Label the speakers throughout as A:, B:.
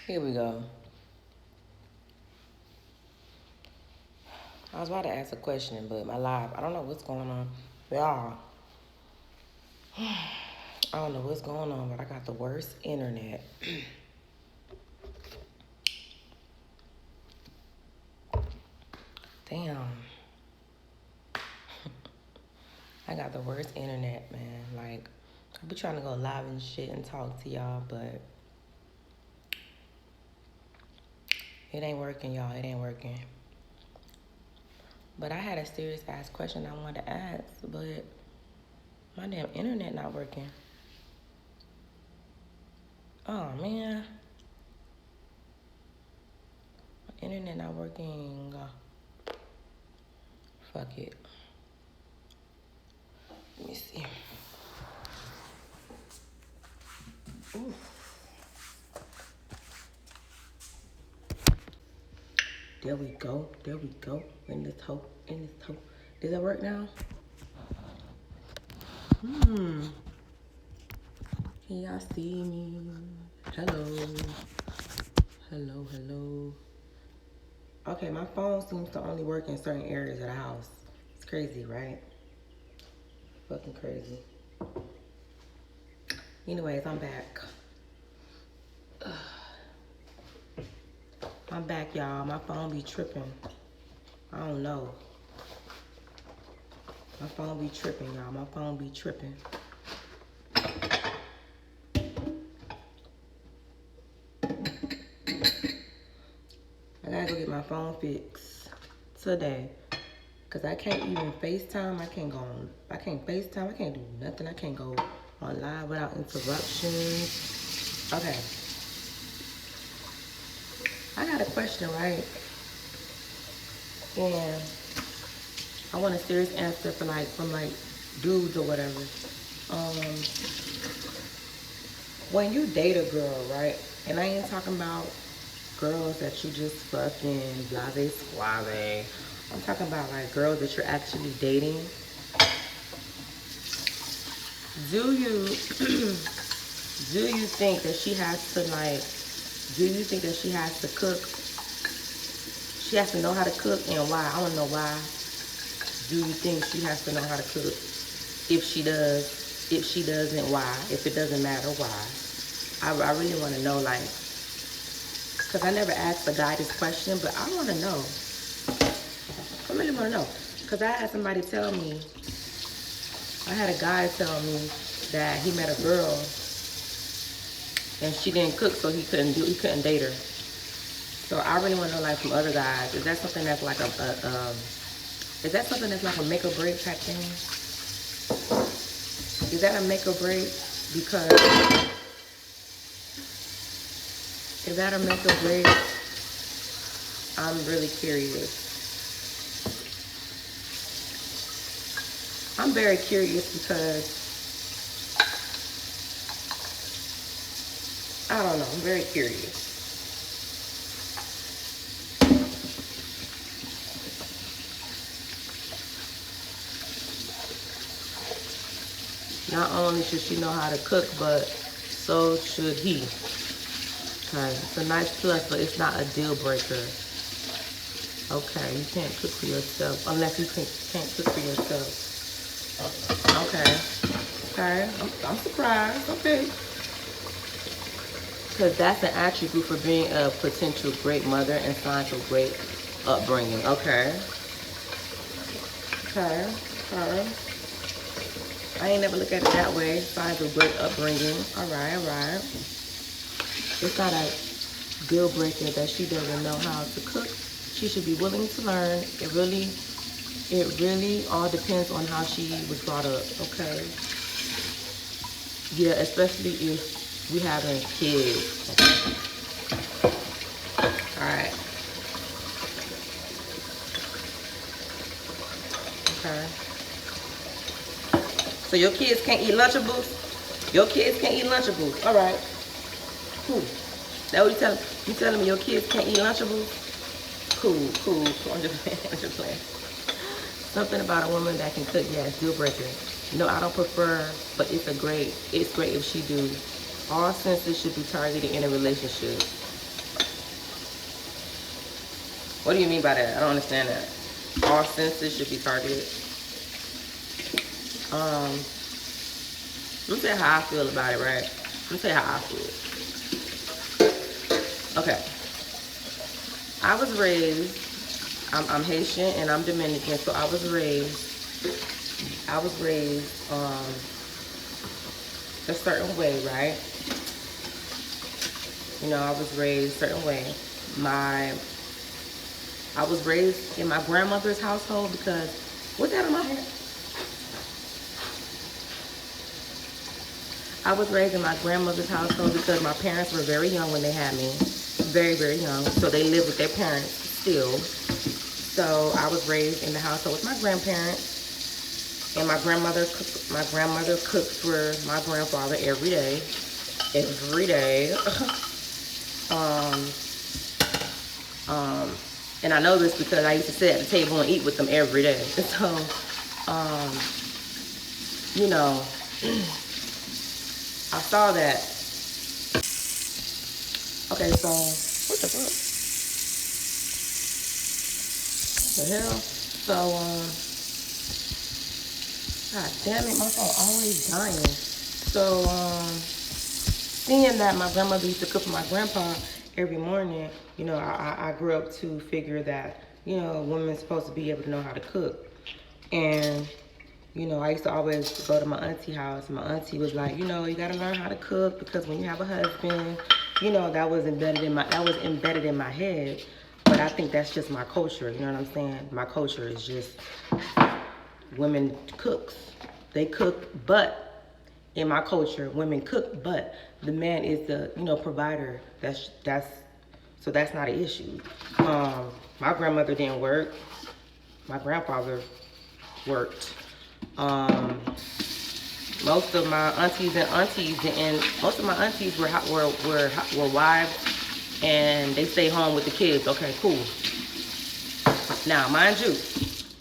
A: Here we go. I was about to ask a question, but my live, I don't know what's going on. Y'all, I don't know what's going on, but I got the worst internet. Damn. I got the worst internet, man. Like, I be trying to go live and shit and talk to y'all, but it ain't working, y'all. It ain't working. But I had a serious ass question I wanted to ask, but my damn internet not working. Oh, man. My internet not working. Fuck it. Let me see. Ooh. There we go. There we go. In this hole. In this hole. Does that work now? Can y'all see me? Hello. Hello, hello. Okay, my phone seems to only work in certain areas of the house. It's crazy, right? Fucking crazy. Anyways, I'm back. I'm back, y'all. My phone be tripping. I don't know. My phone be tripping, y'all. My phone be tripping. I gotta go get my phone fixed today. Cause I can't even FaceTime. I can't FaceTime. I can't do nothing. I can't go on live without interruptions. Okay. I got a question, right? And I want a serious answer from dudes or whatever. When you date a girl, right? And I ain't talking about girls that you just fucking blase suave. I'm talking about like girls that you're actually dating. Do you do you think that she has to cook? She has to know how to cook, and why? I want to know why. Do you think she has to know how to cook? If she does, if she doesn't, why? If it doesn't matter, why? I really want to know, like, because I never asked a guy this question, but I want to know. I really want to know. Because I had somebody tell me, I had a guy tell me that he met a girl and she didn't cook, so he couldn't date her. So I really want to know, like, from other guys, is that something that's like a make or break type thing? Is that a make or break? Because is that a make or break? I'm really curious. I'm very curious because I don't know. I'm very curious. Not only should she know how to cook, but so should he. Okay, it's a nice plus, but it's not a deal breaker. Okay, you can't cook for yourself unless you can't cook for yourself. Okay, I'm surprised. Okay, because that's an attribute for being a potential great mother and signs of great upbringing. Okay. I ain't never looked at it that way. Signs of great upbringing. All right. It's not a deal breaker that she doesn't know how to cook. She should be willing to learn. It really all depends on how she was brought up. Okay. Yeah, especially if we having kids. All right. Okay. So your kids can't eat Lunchables? Your kids can't eat Lunchables. All right. Cool. That what you telling? You telling me your kids can't eat Lunchables? Cool. I'm just playing. Something about a woman that can cook, yes, deal breaker. No, I don't prefer, but it's great if she do. All senses should be targeted in a relationship. What do you mean by that? I don't understand that. All senses should be targeted. Let me tell you how I feel about it, right? Let me tell you how I feel. Okay. I was raised, I'm Haitian and I'm Dominican, so I was raised a certain way, right? You know, I was raised a certain way. I was raised in my grandmother's household because, what's that in my hair? I was raised in my grandmother's household because my parents were very young when they had me. Very, very young. So they lived with their parents still. So I was raised in the household with my grandparents. And my grandmother cooked for my grandfather every day. Every day. um, and I know this because I used to sit at the table and eat with them every day. So, you know, I saw that. Okay, so what the fuck? What the hell? So, god damn it, my phone always dying. So, seeing that my grandmother used to cook for my grandpa every morning, you know, I grew up to figure that, you know, a woman's supposed to be able to know how to cook. And you know, I used to always go to my auntie house. My auntie was like, you know, you gotta learn how to cook because when you have a husband, you know, that was embedded in my head. But I think that's just my culture. You know what I'm saying? My culture is just women cooks. They cook, but in my culture, women cook, but the man is the, you know, provider. So that's not an issue. My grandmother didn't work. My grandfather worked. Most of my aunties didn't. Most of my aunties were wives, and they stay home with the kids. Okay, cool. Now, mind you,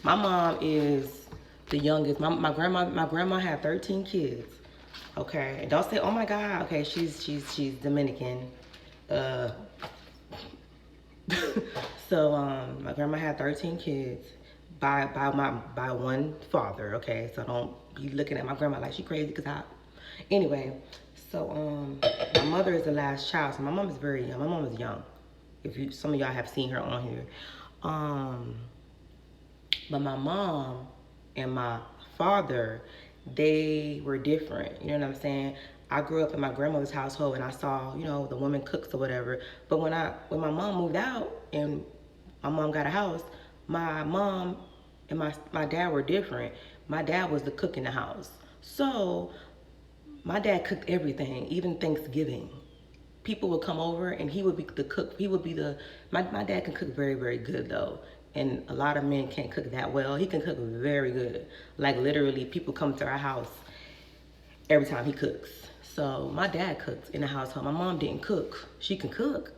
A: my mom is the youngest. My grandma had 13 kids. Okay, and don't say, oh my God. Okay, she's Dominican. So my grandma had 13 kids by one father. Okay, so don't be looking at my grandma like she crazy because anyway. So my mother is the last child. So my mom is very young. My mom is young. If some of y'all have seen her on here, but my mom and my father, they were different. You know what I'm saying? I grew up in my grandmother's household and I saw, you know, the woman cooks or whatever. But when my mom moved out and my mom got a house, my mom and my dad were different. My dad was the cook in the house. So my dad cooked everything, even Thanksgiving. People would come over and he would be the cook. My dad can cook very, very good though. And a lot of men can't cook that well. He can cook very good. Like literally people come to our house every time he cooks. So my dad cooked in the household. My mom didn't cook. She can cook.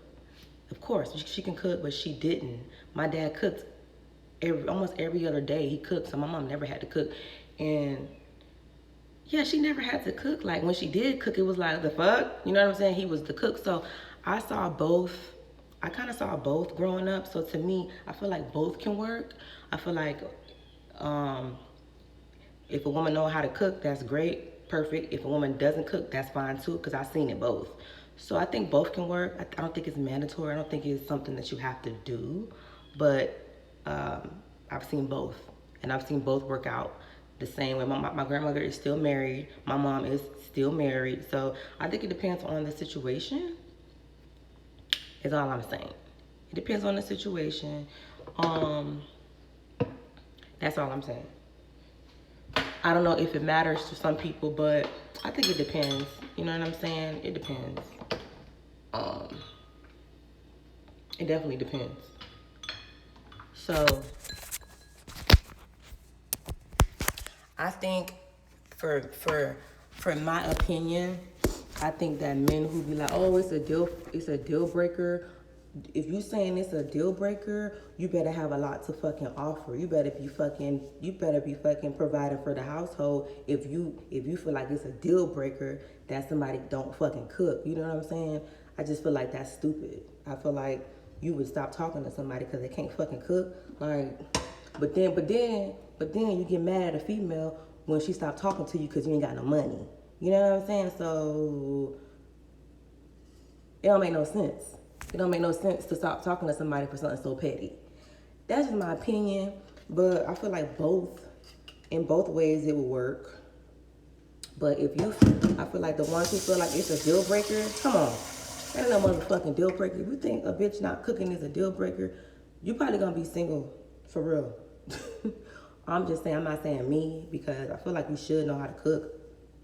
A: Of course, she can cook, but she didn't. My dad cooked almost every other day. He cooked, so my mom never had to cook. And yeah, she never had to cook. Like when she did cook, it was like the fuck, you know what I'm saying? He was the cook. So I saw both. I kind of saw both growing up. So to me, I feel like both can work. I feel like if a woman knows how to cook, that's great, perfect. If a woman doesn't cook, that's fine too, because I've seen it both. So I think both can work. I don't think it's mandatory. I don't think it's something that you have to do. But I've seen both. And I've seen both work out the same way. My grandmother is still married. My mom is still married. So I think it depends on the situation, is all I'm saying. It depends on the situation. That's all I'm saying. I don't know if it matters to some people, but I think it depends. You know what I'm saying? It depends. It definitely depends. So I think for my opinion, I think that men who be like, oh, it's a deal breaker. If you saying it's a deal breaker, you better have a lot to fucking offer. You better be fucking providing for the household. If you feel like it's a deal breaker that somebody don't fucking cook, you know what I'm saying? I just feel like that's stupid. I feel like you would stop talking to somebody because they can't fucking cook. Like, but then you get mad at a female when she stopped talking to you because you ain't got no money. You know what I'm saying? So it don't make no sense. It don't make no sense to stop talking to somebody for something so petty. That's just my opinion, but I feel like in both ways it will work. But I feel like the ones who feel like it's a deal breaker, come on. That ain't no motherfucking deal breaker. If you think a bitch not cooking is a deal breaker, you probably gonna be single for real. I'm just saying, I'm not saying me, because I feel like you should know how to cook,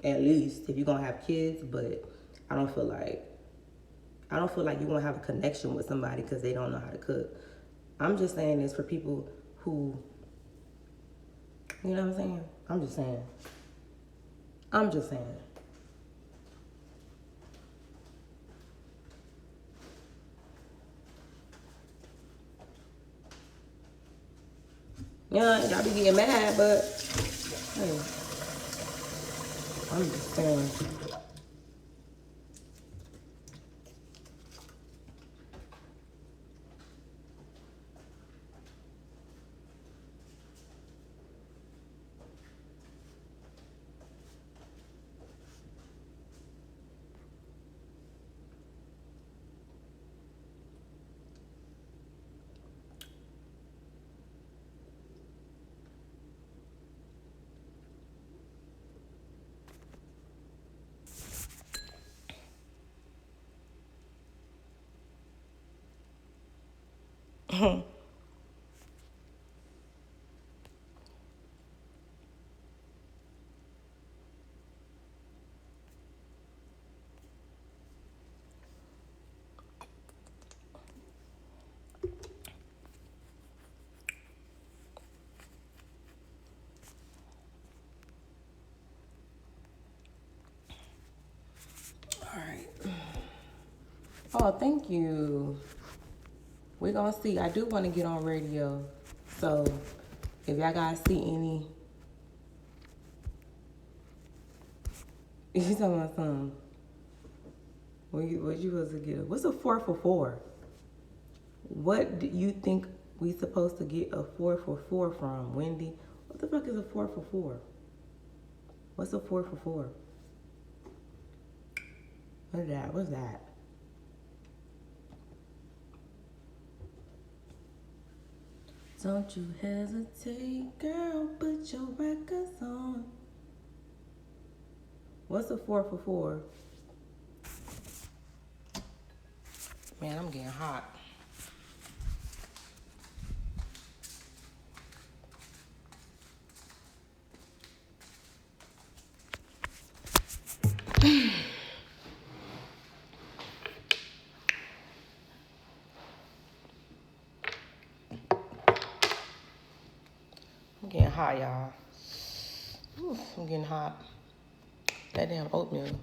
A: at least if you're gonna have kids, but I don't feel like you're gonna have a connection with somebody because they don't know how to cook. I'm just saying this for people who, you know what I'm saying? I'm just saying. Yeah, y'all be getting mad, but hey, I'm just saying. All right. Oh, thank you. We're gonna see. I do want to get on radio, so if y'all guys see any, you talking about something? What you supposed to get? What's a 4 for 4? What do you think we supposed to get a 4 for 4 from, Wendy? What the fuck is a 4 for 4? What's a 4 for 4? What is that? What's that? Don't you hesitate, girl, put your records on. What's a 4 for 4? Man, I'm getting hot. I'm getting hot, y'all. Ooh, I'm getting hot. That damn oatmeal.